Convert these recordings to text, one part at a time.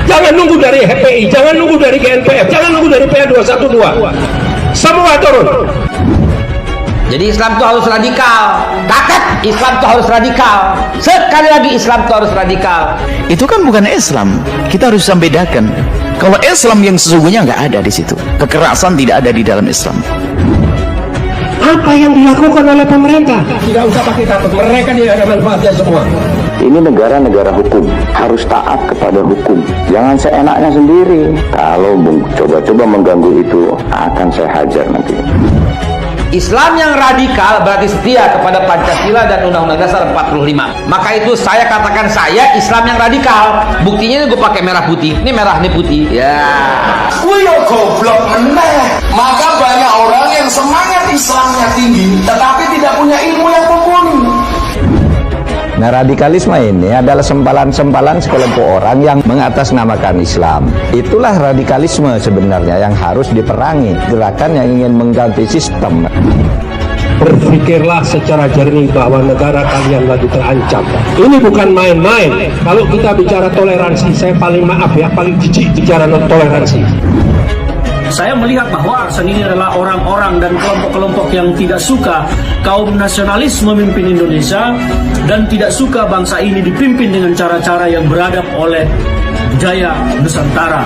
Jangan nunggu dari HPI, jangan nunggu dari GNPF, jangan nunggu dari PA 212. Semua turun. Jadi Islam itu harus radikal. Takat Islam itu harus radikal. Sekali lagi Islam itu harus radikal. Itu kan bukan Islam. Kita harus bisa bedakan. Kalau Islam yang sesungguhnya nggak ada di situ. Kekerasan tidak ada di dalam Islam. Apa yang dilakukan oleh pemerintah? Tidak usah pakai takut, mereka tidak ada manfaatnya semua. Ini negara-negara hukum, harus taat kepada hukum. Jangan seenaknya sendiri. Kalau coba-coba mengganggu itu, akan saya hajar nanti. Islam yang radikal berarti setia kepada Pancasila dan Undang-Undang Dasar 45. Maka itu saya katakan saya Islam yang radikal. Buktinya ini gue pakai merah putih. Ini merah, ini putih. Ya. Wih, goblok meneh. Maka banyak orang yang semangat Islamnya tinggi, tetapi tidak punya ilmu yang mumpuni. Nah, radikalisme ini adalah sempalan-sempalan sekelompok orang yang mengatasnamakan Islam. Itulah radikalisme sebenarnya yang harus diperangi. Gerakan yang ingin mengganti sistem. Berpikirlah secara jernih bahwa negara kalian lagi terancam. Ini bukan main-main. Kalau kita bicara toleransi, saya paling maaf ya, paling jijik bicara toleransi. Saya melihat bahwa Aksan ini adalah orang-orang dan kelompok-kelompok yang tidak suka kaum nasionalis memimpin Indonesia dan tidak suka bangsa ini dipimpin dengan cara-cara yang beradab oleh budaya Nusantara.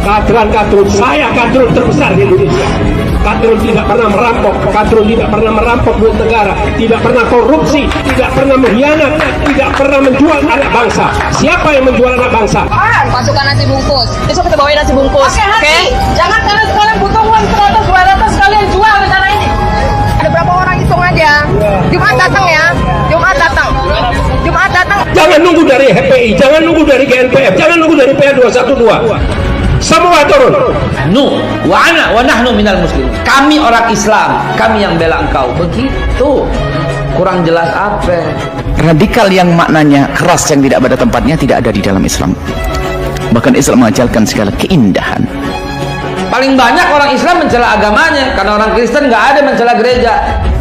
Kadrun, saya kadrun terbesar di Indonesia. Kadrun tidak pernah merampok, kadrun tidak pernah merampok duit negara, tidak pernah korupsi, tidak pernah mengkhianat, tidak pernah menjual anak bangsa. Siapa yang menjual anak bangsa? Masukkan nasi bungkus. Besok kita bawain nasi bungkus. Oke? Jangan kalian butuh uang 100-200 kalian jual rencana ini. Ada berapa orang hitung aja. Jumat datang ya. Jumat datang. Jumat datang. Jangan nunggu dari HPI, jangan nunggu dari GNPF, jangan nunggu dari PA 212. Semua turun. Wa nahnu minal muslimin. Kami orang Islam, kami yang bela engkau. Begitu. Kurang jelas apa? Radikal yang maknanya keras yang tidak pada tempatnya tidak ada di dalam Islam. Bahkan Islam mengajarkan segala keindahan. Paling banyak orang Islam mencela agamanya, karena orang Kristen nggak ada mencela gereja.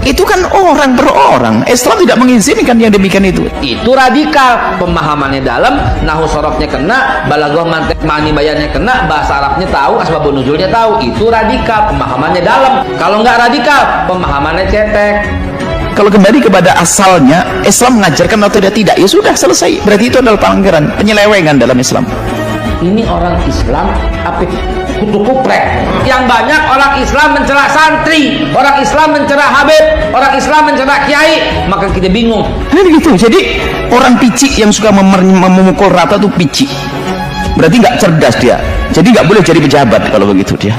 Itu kan orang per orang. Islam tidak mengizinkan yang demikian itu. Itu radikal. Pemahamannya dalam, nahu sorofnya kena, balagoh mantek mani bayannya kena, bahasa Arabnya tahu, asbabun nuzulnya tahu. Itu radikal. Pemahamannya dalam. Kalau nggak radikal, pemahamannya cetek. Kalau kembali kepada asalnya, Islam mengajarkan atau tidak, ya sudah selesai. Berarti itu adalah pelanggaran, penyelewengan dalam Islam. Ini orang Islam apa kutu kuplek. Yang banyak orang Islam mencela santri, orang Islam mencela habib, orang Islam mencela kiai, maka kita bingung. Nah gitu. Jadi orang picik yang suka memukul rata itu picik. Berarti nggak cerdas dia. Jadi nggak boleh jadi pejabat kalau begitu dia.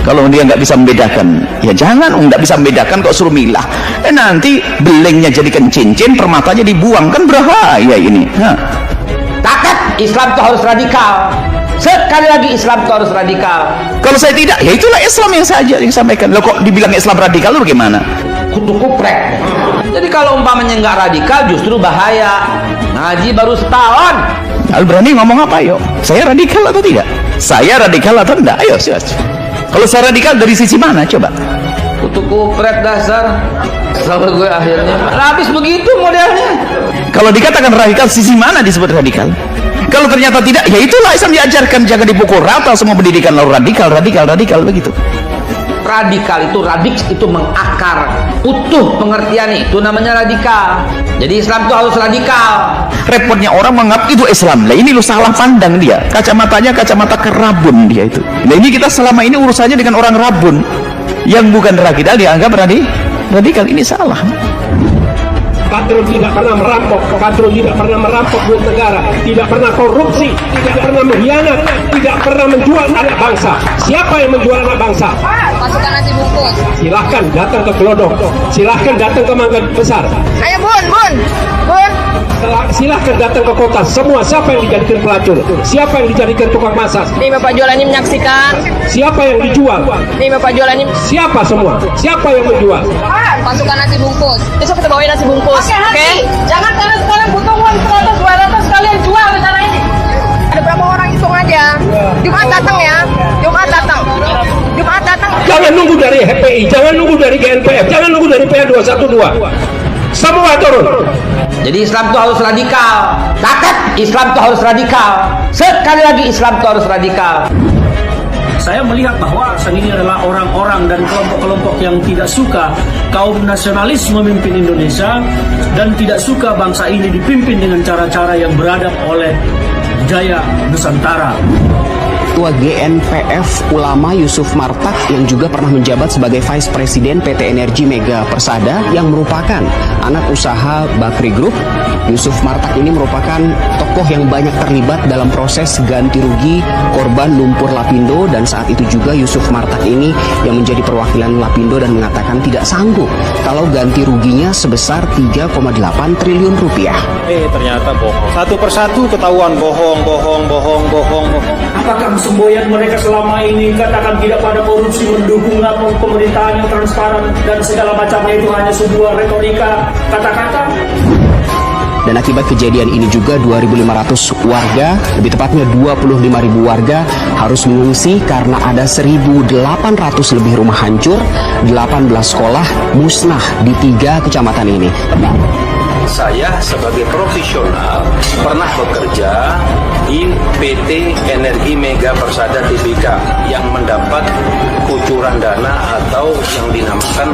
Kalau dia nggak bisa membedakan, ya jangan. Nggak bisa membedakan kok suruh milah. Nanti belengnya jadikan cincin, permatanya dibuang, kan berbahaya ini. Nah. Takat Islam itu harus radikal. Sekali lagi Islam itu harus radikal. Kalau saya tidak, ya itulah Islam yang saya sampaikan. Loh kok dibilang Islam radikal, lu bagaimana? Kutu kuprek. Jadi kalau umpamanya nggak radikal justru bahaya. Ngaji baru setahun. Lalu berani ngomong apa yuk? Saya radikal atau tidak? Saya radikal atau tidak? Ayo silakan. Kalau saya radikal dari sisi mana coba? Kutu kuprek dasar. Sama gue akhirnya. Habis begitu modelnya. Kalau dikatakan radikal, sisi mana disebut radikal? Kalau ternyata tidak, ya itulah Islam diajarkan, jangan dipukul rata semua pendidikan lalu radikal begitu. Radikal itu itu mengakar, utuh pengertiannya, itu namanya radikal. Jadi Islam itu harus radikal. Repotnya orang menganggap itu Islam. Lah ini lu salah pandang dia. Kacamatanya kacamata kerabun dia itu. Nah ini kita selama ini urusannya dengan orang rabun yang bukan radikal dianggap radikal. Ini salah. Kadrun tidak pernah merampok, kadrun tidak pernah merampok duit negara, tidak pernah korupsi, tidak pernah mengkhianat, tidak pernah menjual anak bangsa. Siapa yang menjual anak bangsa? Masukkan nasi bungkus. Silahkan datang ke Glodok, silahkan datang ke Mangga Besar. Ayo bun. Silahkan datang ke kota. Semua siapa yang dijadikan pelacur? Siapa yang dijadikan tukang masak? Nih Bapak jualan ini menyaksikan. Siapa yang dijual? Nih Bapak jualan ini. Siapa semua? Siapa yang menjual? Masukkan nasi bungkus. Besok kita bawain nasi bungkus. Oke? Jangan kalian butuh uang 100-200 kalian jual rencana ini. Ada berapa orang hitung aja. Jumat datang ya. Jumat datang. Jumat datang. Jangan nunggu dari HPI, jangan nunggu dari GNPF, jangan nunggu dari PA 212. Semua turun. Jadi Islam itu harus radikal. Takat Islam itu harus radikal. Sekali lagi Islam itu harus radikal. Saya melihat bahwa ini adalah orang-orang dan kelompok-kelompok yang tidak suka kaum nasionalis memimpin Indonesia dan tidak suka bangsa ini dipimpin dengan cara-cara yang beradab oleh budaya Nusantara. Ketua GNPF Ulama Yusuf Martak yang juga pernah menjabat sebagai Vice Presiden PT Energi Mega Persada yang merupakan anak usaha Bakri Group. Yusuf Martak ini merupakan tokoh yang banyak terlibat dalam proses ganti rugi korban lumpur Lapindo, dan saat itu juga Yusuf Martak ini yang menjadi perwakilan Lapindo dan mengatakan tidak sanggup kalau ganti ruginya sebesar 3,8 triliun rupiah. Ternyata bohong. Satu persatu ketahuan bohong. Apakah semboyan mereka selama ini katakan tidak pada korupsi, mendukung pemerintahan yang transparan dan segala macamnya itu hanya sebuah retorika kata-kata? Dan akibat kejadian ini juga 2.500 warga, lebih tepatnya 25.000 warga harus mengungsi karena ada 1.800 lebih rumah hancur, 18 sekolah musnah di 3 kecamatan ini. Saya sebagai profesional pernah bekerja di PT Energi Mega Persada Tbk yang mendapat kucuran dana atau yang dinamakan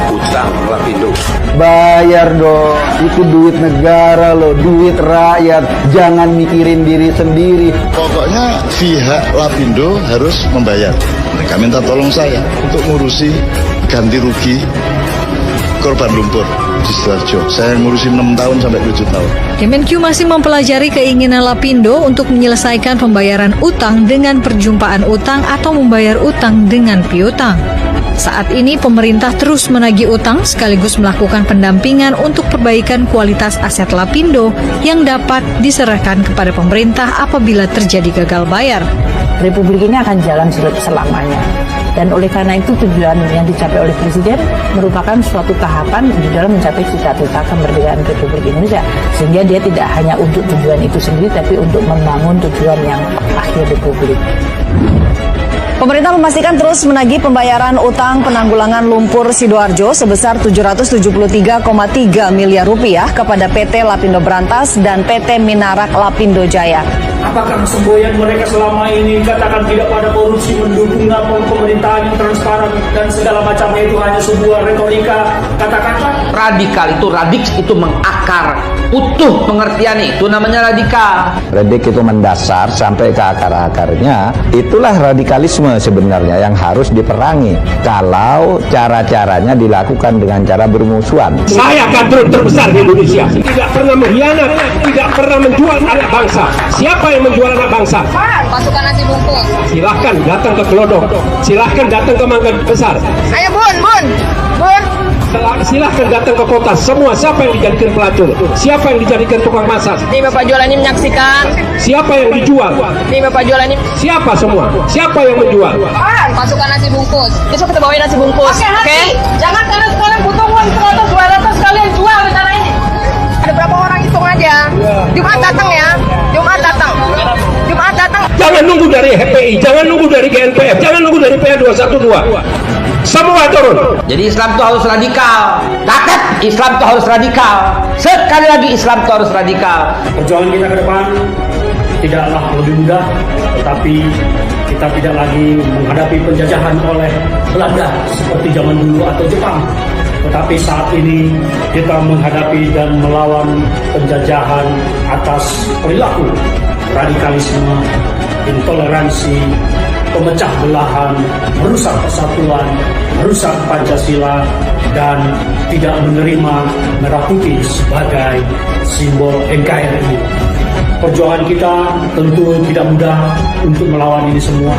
hutang Lapindo. Bayar dong, itu duit negara loh, duit rakyat, jangan mikirin diri sendiri. Pokoknya pihak Lapindo harus membayar. Mereka minta tolong saya untuk ngurusi ganti rugi korban lumpur di Sidoarjo. Saya ngurusin 6 tahun sampai 7 tahun. Kemenq masih mempelajari keinginan Lapindo untuk menyelesaikan pembayaran utang dengan perjumpaan utang atau membayar utang dengan piutang. Saat ini pemerintah terus menagih utang sekaligus melakukan pendampingan untuk perbaikan kualitas aset Lapindo yang dapat diserahkan kepada pemerintah apabila terjadi gagal bayar. Republik ini akan jalan selamanya. Dan oleh karena itu tujuan yang dicapai oleh Presiden merupakan suatu tahapan di dalam mencapai cita-cita kemerdekaan Republik Indonesia. Sehingga dia tidak hanya untuk tujuan itu sendiri, tapi untuk membangun tujuan yang akhir Republik. Pemerintah memastikan terus menagih pembayaran utang penanggulangan lumpur Sidoarjo sebesar 773,3 miliar rupiah kepada PT Lapindo Brantas dan PT Minarak Lapindo Jaya. Apakah semboyan mereka selama ini katakan tidak pada korupsi, mendukung pemerintahan yang transparan dan segala macamnya itu hanya sebuah retorika kata-kata? Radikal itu, radiks itu mengakar, utuh pengertiannya, itu namanya radikal. Radik itu mendasar sampai ke akar-akarnya. Itulah radikalisme sebenarnya yang harus diperangi kalau cara-caranya dilakukan dengan cara bermusuhan. Saya kadrun terbesar di Indonesia, tidak pernah mengkhianat, tidak pernah menjual anak bangsa. Siapa yang menjual anak bangsa? Pasukan nasi bungkus. Silahkan datang ke Gelodok, silahkan datang ke Mangga Besar. Ayo bun. Silahkan datang ke kota. Semua siapa yang dijadikan pelacur? Siapa yang dijadikan tukang masak? Nih Bapak jualan ini menyaksikan. Siapa yang dijual? Nih Bapak jualan ini. Siapa semua? Siapa yang menjual? Pasukan nasi bungkus. Besok kita bawain nasi bungkus. Oke? Jangan karena sekarang butuh uang 100-200 kalian jual rencana ini. Ada berapa orang hitung aja. Jumat datang ya. Jumat datang. Jangan nunggu dari HPI, jangan nunggu dari GNPF, jangan nunggu dari PA 212. Semua turun. Jadi Islam itu harus radikal. Takat Islam itu harus radikal. Sekali lagi Islam itu harus radikal. Perjuangan kita ke depan tidaklah lebih mudah, tetapi kita tidak lagi menghadapi penjajahan oleh Belanda seperti zaman dulu atau Jepang. Tetapi saat ini kita menghadapi dan melawan penjajahan atas perilaku radikalisme, intoleransi, pemecah belahan, merusak persatuan, merusak Pancasila, dan tidak menerima merah putih sebagai simbol NKRI. Perjuangan kita tentu tidak mudah untuk melawan ini semua.